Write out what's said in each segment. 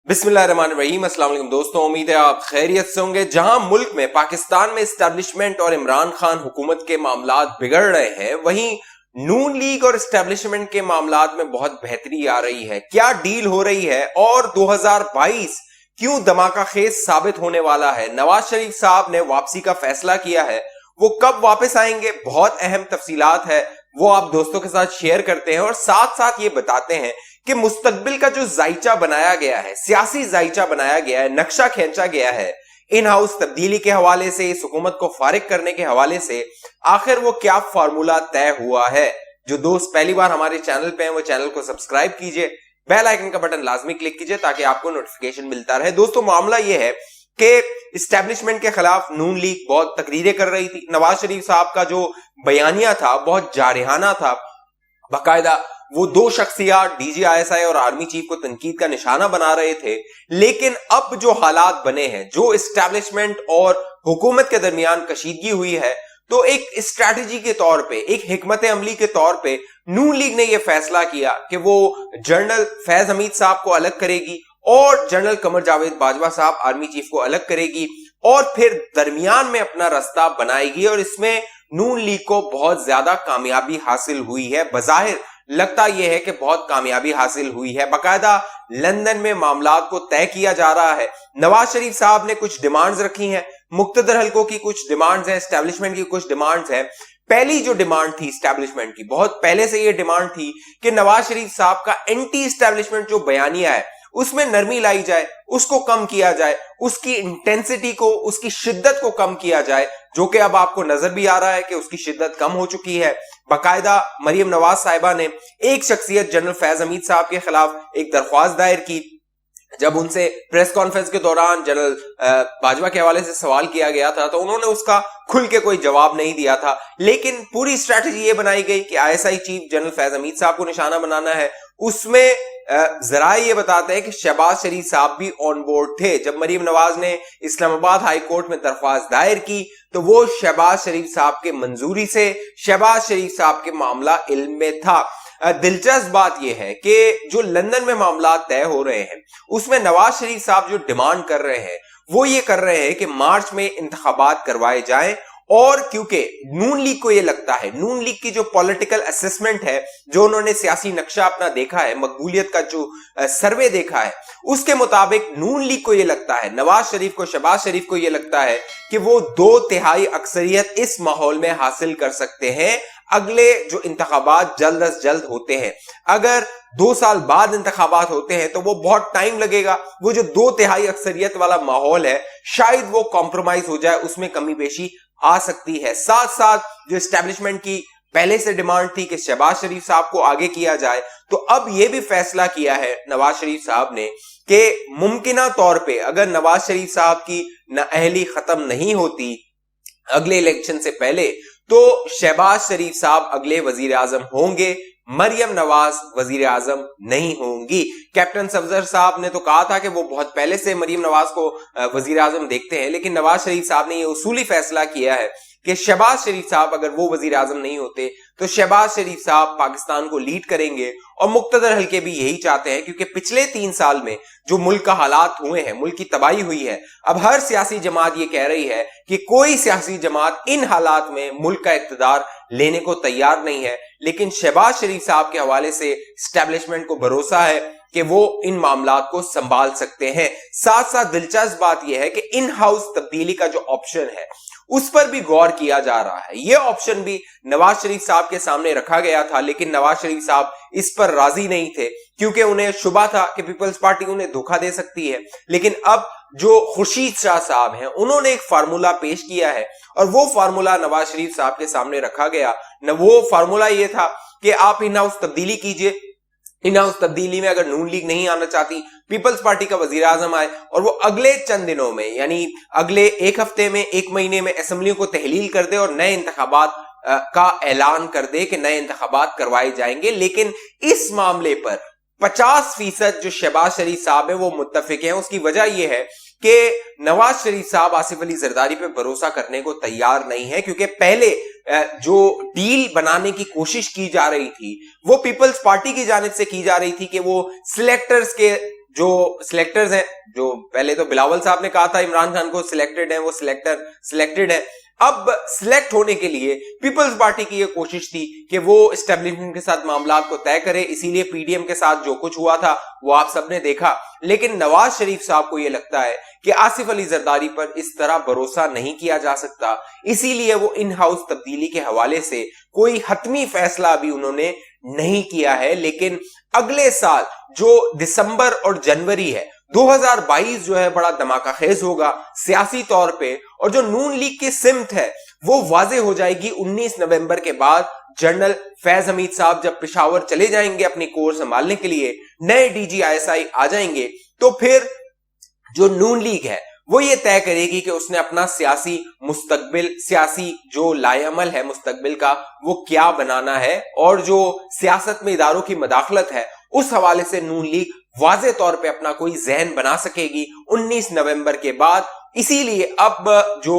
बिस्मिल्लाहिर्रहमानिर्रहीम। अस्सलाम वालेकुम दोस्तों, उम्मीद है आप खैरियत से होंगे। जहां मुल्क में पाकिस्तान में एस्टेब्लिशमेंट और इमरान खान हुकूमत के मामलात बिगड़ रहे हैं, वहीं नून लीग और एस्टेब्लिशमेंट के मामलात में बहुत बेहतरी आ रही है। क्या डील हो रही है और 2022 क्यों धमाका खेज साबित होने वाला है? नवाज शरीफ साहब ने वापसी का फैसला किया है, वो कब वापस आएंगे, बहुत अहम तफसीलात है, वो आप दोस्तों के साथ शेयर करते हैं और साथ साथ ये बताते हैं कि मुस्तकबिल का जो जायचा बनाया गया है, सियासी जायचा बनाया गया है, नक्शा खींचा गया है इन हाउस तब्दीली के हवाले से, इस हुकूमत को फारिग करने के हवाले से, आखिर वो क्या फार्मूला तय हुआ है। जो दोस्त पहली बार हमारे चैनल पे हैं वो चैनल को सब्सक्राइब कीजिए, बेल आइकन का बटन लाजमी क्लिक कीजिए ताकि आपको नोटिफिकेशन मिलता रहे। दोस्तों, मामला ये है कि इस्टेब्लिशमेंट के खिलाफ नून लीग बहुत तकरीरें कर रही थी। नवाज शरीफ साहब का जो बयानिया था बहुत जारहाना था, बाकायदा वो दो शख्सियात डीजीआईएसआई और आर्मी चीफ को तनकीद का निशाना बना रहे थे। लेकिन अब जो हालात बने हैं, जो इस्टेब्लिशमेंट और हुकूमत के दरमियान कशीदगी हुई है, तो एक स्ट्रैटेजी के तौर पे, एक हिकमत अमली के तौर पे नून लीग ने यह फैसला किया कि वो जनरल फैज हमीद साहब को अलग करेगी और जनरल कमर जावेद बाजवा साहब आर्मी चीफ को अलग करेगी और फिर दरमियान में अपना रास्ता बनाएगी। और इसमें नून लीग को बहुत ज्यादा कामयाबी हासिल हुई है। बजाहिर लगता यह है कि बहुत कामयाबी हासिल हुई है। बाकायदा लंदन में मामलात को तय किया जा रहा है। नवाज शरीफ साहब ने कुछ डिमांड्स रखी हैं, मुख्तदर हलकों की कुछ डिमांड्स हैं, एस्टेब्लिशमेंट की कुछ डिमांड्स हैं। पहली जो डिमांड थी एस्टेब्लिशमेंट की, बहुत पहले से यह डिमांड थी कि नवाज शरीफ साहब का एंटी एस्टेब्लिशमेंट जो बयानिया है उसमें नरमी लाई जाए, उसको कम किया जाए, उसकी इंटेंसिटी को, उसकी शिद्दत को कम किया जाए, जो कि अब आपको नजर भी आ रहा है कि उसकी शिद्दत कम हो चुकी है। बाकायदा मरियम नवाज साहिबा ने एक शख्सियत जनरल फैज हमीद साहब के खिलाफ एक दरख्वास्त दायर की। जब उनसे प्रेस कॉन्फ्रेंस के दौरान जनरल बाजवा के हवाले से सवाल किया गया था तो उन्होंने उसका खुल के कोई जवाब नहीं दिया था। लेकिन पूरी स्ट्रैटेजी ये बनाई गई कि ISI chief general Faiz Hamid साहब को निशाना बनाना है। उसमें जरा ये बताते हैं कि शहबाज शरीफ साहब भी ऑन बोर्ड थे। जब मरीम नवाज ने इस्लामाबाद हाई कोर्ट में दरख्वास्त दायर की तो वो शहबाज शरीफ साहब के मंजूरी से, शहबाज शरीफ साहब के मामला इल्म में था। दिलचस्प बात यह है कि जो लंदन में मामला तय हो रहे हैं उसमें नवाज शरीफ साहब जो डिमांड कर रहे हैं वो ये कर रहे हैं कि मार्च में इंतखाबात करवाए जाएं। और क्योंकि नून लीग को ये लगता है, नून लीग की जो पॉलिटिकल असेसमेंट है, जो उन्होंने सियासी नक्शा अपना देखा है, मकबूलियत का जो सर्वे देखा है, उसके मुताबिक नून लीग को ये लगता है, नवाज शरीफ को, शहबाज शरीफ को ये लगता है कि वो 2/3 अक्सरियत इस माहौल में हासिल कर सकते हैं। अगले जो इंतखाबात जल्द अज जल्द होते हैं, अगर 2 साल बाद इंतखाबात होते हैं तो वो बहुत टाइम लगेगा। वो जो 2/3 अक्सरियत वाला माहौल है शायद वो कॉम्प्रोमाइज हो जाए, उसमें कमी पेशी आ सकती है। साथ साथ जो एस्टेब्लिशमेंट की पहले से डिमांड थी कि शहबाज शरीफ साहब को आगे किया जाए, तो अब यह भी फैसला किया है नवाज शरीफ साहब ने कि मुमकिना तौर पे अगर नवाज शरीफ साहब की नाअहली खत्म नहीं होती अगले इलेक्शन से पहले, तो शहबाज शरीफ साहब अगले वजीर आजम होंगे, मरियम नवाज वजीर आजम नहीं होंगी। कैप्टन सफदर साहब ने तो कहा था कि वो बहुत पहले से मरियम नवाज को वजीर आजम देखते हैं, लेकिन नवाज शरीफ साहब ने ये उसूली फैसला किया है कि शहबाज शरीफ साहब अगर वो वजीर आजम नहीं होते तो शहबाज शरीफ साहब पाकिस्तान को लीड करेंगे। और मुक्तदर हल्के भी यही चाहते हैं, क्योंकि पिछले 3 साल में जो मुल्क का हालात हुए हैं, मुल्क की तबाही हुई है, अब हर सियासी जमात ये कह रही है कि कोई सियासी जमात इन हालात में मुल्क का इख्तिदार लेने को तैयार नहीं है। लेकिन शहबाज शरीफ साहब के हवाले से एस्टेब्लिशमेंट को भरोसा है कि वो इन मामलात को संभाल सकते हैं। साथ साथ दिलचस्प बात यह है कि इन हाउस तब्दीली का जो ऑप्शन है उस पर भी गौर किया जा रहा है। यह ऑप्शन भी नवाज शरीफ साहब के सामने रखा गया था, लेकिन नवाज शरीफ साहब इस पर राजी नहीं थे, क्योंकि उन्हें शुबा था कि पीपल्स पार्टी उन्हें धोखा दे सकती है। लेकिन अब जो खुर्शीद शाह साहब हैं उन्होंने एक फार्मूला पेश किया है और वो फार्मूला नवाज शरीफ साहब के सामने रखा गया न। वो फार्मूला ये था कि आप इन हाउस तब्दीली कीजिए, इन हाउस तब्दीली में अगर नून लीग नहीं आना चाहती, पीपल्स पार्टी का वजीर आजम आए और वो अगले चंद दिनों में, यानी अगले 1 हफ्ते में, 1 महीने में असेंबलियों को तहलील कर दे और नए इंतखाबात का ऐलान कर दे कि नए इंतखाबात करवाए जाएंगे। लेकिन इस मामले पर 50% जो शहबाज शरीफ साहब है वो मुत्तफिक हैं। उसकी वजह यह है कि नवाज शरीफ साहब आसिफ अली जरदारी पे भरोसा करने को तैयार नहीं है, क्योंकि पहले जो डील बनाने की कोशिश की जा रही थी वो पीपल्स पार्टी की जानिब से की जा रही थी कि वो सिलेक्टर्स के جو سلیکٹرز ہیں, جو پہلے تو بلاول صاحب نے کہا تھا عمران خان کو سلیکٹڈ ہیں, وہ سلیکٹڈ ہے. اب سلیکٹ ہونے کے لیے پیپلز پارٹی کی یہ کوشش تھی کہ وہ اسٹیبلشمنٹ کے ساتھ معاملات کو طے کرے, اسی لیے پی ڈی ایم کے ساتھ جو کچھ ہوا تھا وہ آپ سب نے دیکھا. لیکن نواز شریف صاحب کو یہ لگتا ہے کہ آصف علی زرداری پر اس طرح بھروسہ نہیں کیا جا سکتا, اسی لیے وہ ان ہاؤس تبدیلی کے حوالے سے کوئی حتمی فیصلہ ابھی انہوں نے نہیں کیا ہے. لیکن اگلے سال جو دسمبر اور جنوری ہے 2022 جو ہے بڑا دھماکہ خیز ہوگا سیاسی طور پہ, اور جو نون لیگ کی سمت ہے وہ واضح ہو جائے گی 19 نومبر کے بعد. جنرل فیض حمید صاحب جب پشاور چلے جائیں گے اپنی کور سنبھالنے کے لیے, نئے D G I S I آ جائیں گے, تو پھر جو نون لیگ ہے وہ یہ طے کرے گی کہ اس نے اپنا سیاسی مستقبل, سیاسی جو لائے عمل ہے مستقبل کا وہ کیا بنانا ہے, اور جو سیاست میں اداروں کی مداخلت ہے اس حوالے سے نون لیگ واضح طور پہ اپنا کوئی ذہن بنا سکے گی 19 نومبر کے بعد. اسی لیے اب جو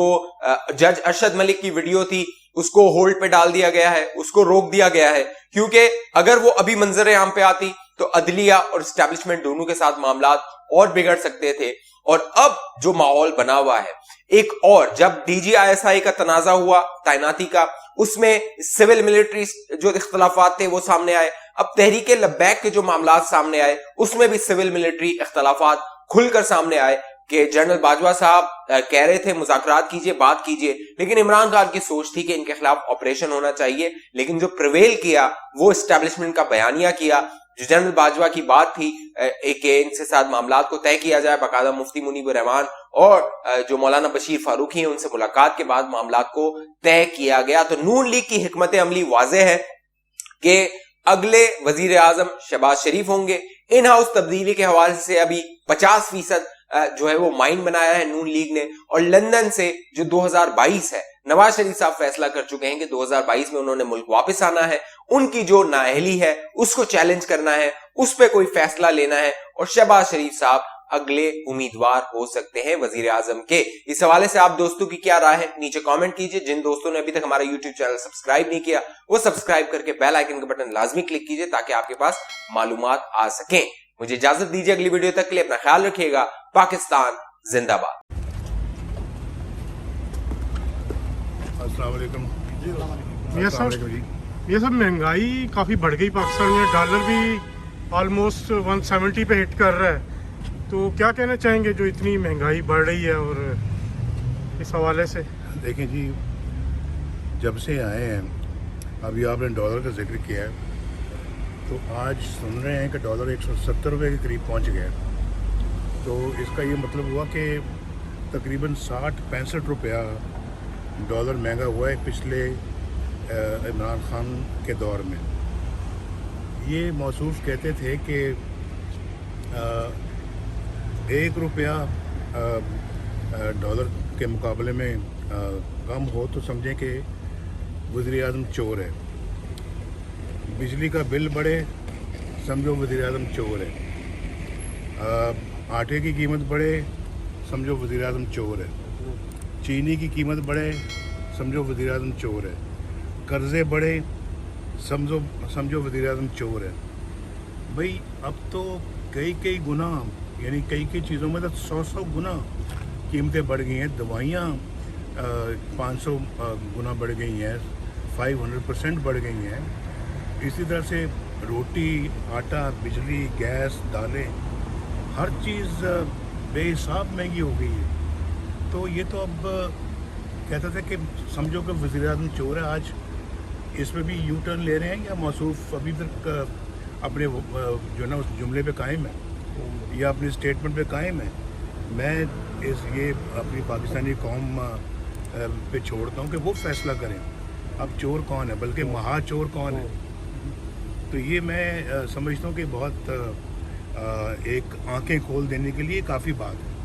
جج ارشد ملک کی ویڈیو تھی اس کو ہولڈ پہ ڈال دیا گیا ہے, اس کو روک دیا گیا ہے, کیونکہ اگر وہ ابھی منظر عام پہ آتی تو عدلیہ اور اسٹیبلشمنٹ دونوں کے ساتھ معاملات اور بگڑ سکتے تھے. اور اب جو ماحول بنا ہوا ہے ایک اور, جب D G I S I کا تنازع ہوا تعیناتی کا, اس میں سول ملٹری جو اختلافات تھے وہ سامنے آئے. اب تحریک لبیک کے جو معاملات سامنے آئے اس میں بھی سول ملٹری اختلافات کھل کر سامنے آئے کہ جنرل باجوہ صاحب کہہ رہے تھے مذاکرات کیجئے, بات کیجئے, لیکن عمران خان کی سوچ تھی کہ ان کے خلاف آپریشن ہونا چاہیے. لیکن جو پریویل کیا وہ اسٹیبلشمنٹ کا بیانیہ کیا, جو جنرل باجوہ کی بات تھی کہ ان سے ساتھ معاملات کو طے کیا جائے, باقاعدہ مفتی منیب الرحمان اور جو مولانا بشیر فاروقی ہیں ان سے ملاقات کے بعد معاملات کو طے کیا گیا. تو نون لیگ کی حکمت عملی واضح ہے کہ اگلے وزیر اعظم شہباز شریف ہوں گے. ان ہاؤس تبدیلی کے حوالے سے ابھی 50% جو ہے وہ مائنڈ بنایا ہے نون لیگ نے, اور لندن سے جو 2022 ہے نواز شریف صاحب فیصلہ کر چکے ہیں کہ 2022 میں انہوں نے ملک واپس آنا ہے, ان کی جو نااہلی ہے اس کو چیلنج کرنا ہے, اس پہ کوئی فیصلہ لینا ہے, اور شہباز شریف صاحب اگلے امیدوار ہو سکتے ہیں وزیر اعظم کے. اس حوالے سے آپ دوستوں کی کیا رائے ہے نیچے کامنٹ کیجئے. جن دوستوں نے ابھی تک ہمارا یوٹیوب چینل سبسکرائب نہیں کیا وہ سبسکرائب کر کے بیل آئیکن کا بٹن لازمی کلک کیجئے تاکہ آپ کے پاس معلومات آ سکیں. مجھے اجازت دیجیے, اگلی ویڈیو تک کے لیے اپنا خیال رکھیے گا. پاکستان زندہ باد. السلام علیکم. یہ سب مہنگائی کافی بڑھ گئی پاکستان میں, ڈالر بھی آلموسٹ 170 پہ ہٹ کر رہا ہے, تو کیا کہنا چاہیں گے جو اتنی مہنگائی بڑھ رہی ہے اور اس حوالے سے؟ دیکھیں جی, جب سے آئے ہیں ابھی آپ نے ڈالر کا ذکر کیا ہے, تو آج سن رہے ہیں کہ ڈالر 170 روپے کے قریب پہنچ گیا. تو اس کا یہ مطلب ہوا کہ تقریباً 60-65 روپیہ ڈالر مہنگا ہوا ہے پچھلے عمران خان کے دور میں. یہ موصوف کہتے تھے کہ 1 روپیہ ڈالر کے مقابلے میں کم ہو تو سمجھیں کہ وزیر اعظم چور ہے. بجلی کا بل بڑھے سمجھو وزیر اعظم چور ہے. آٹے کی قیمت بڑھے سمجھو وزیر اعظم چور ہے. چینی کی قیمت بڑھے سمجھو وزیر اعظم چور ہے. قرضے بڑھے سمجھو وزیر اعظم چور ہے. بھئی اب تو کئی گنا, یعنی کئی چیزوں میں تو 100 گنا قیمتیں بڑھ گئی ہیں. دوائیاں 500 گنا بڑھ گئی ہیں, 500% بڑھ گئی ہیں. اسی طرح سے روٹی, آٹا, بجلی, گیس, دالیں, ہر چیز بے حساب مہنگی ہو گئی ہے. تو یہ تو اب کہتا تھا کہ سمجھو کہ وزیر اعظم چور ہے. آج اس میں بھی یو ٹرن لے رہے ہیں یا موصوف ابھی تک اپنے جو نا اس جملے پہ قائم ہے یا اپنی اسٹیٹمنٹ پہ قائم ہے؟ میں یہ اپنی پاکستانی قوم پہ چھوڑتا ہوں کہ وہ فیصلہ کریں اب چور کون ہے, بلکہ مہا چور کون ہے. تو یہ میں سمجھتا ہوں کہ بہت ایک آنکھیں کھول دینے کے لیے کافی بات ہے.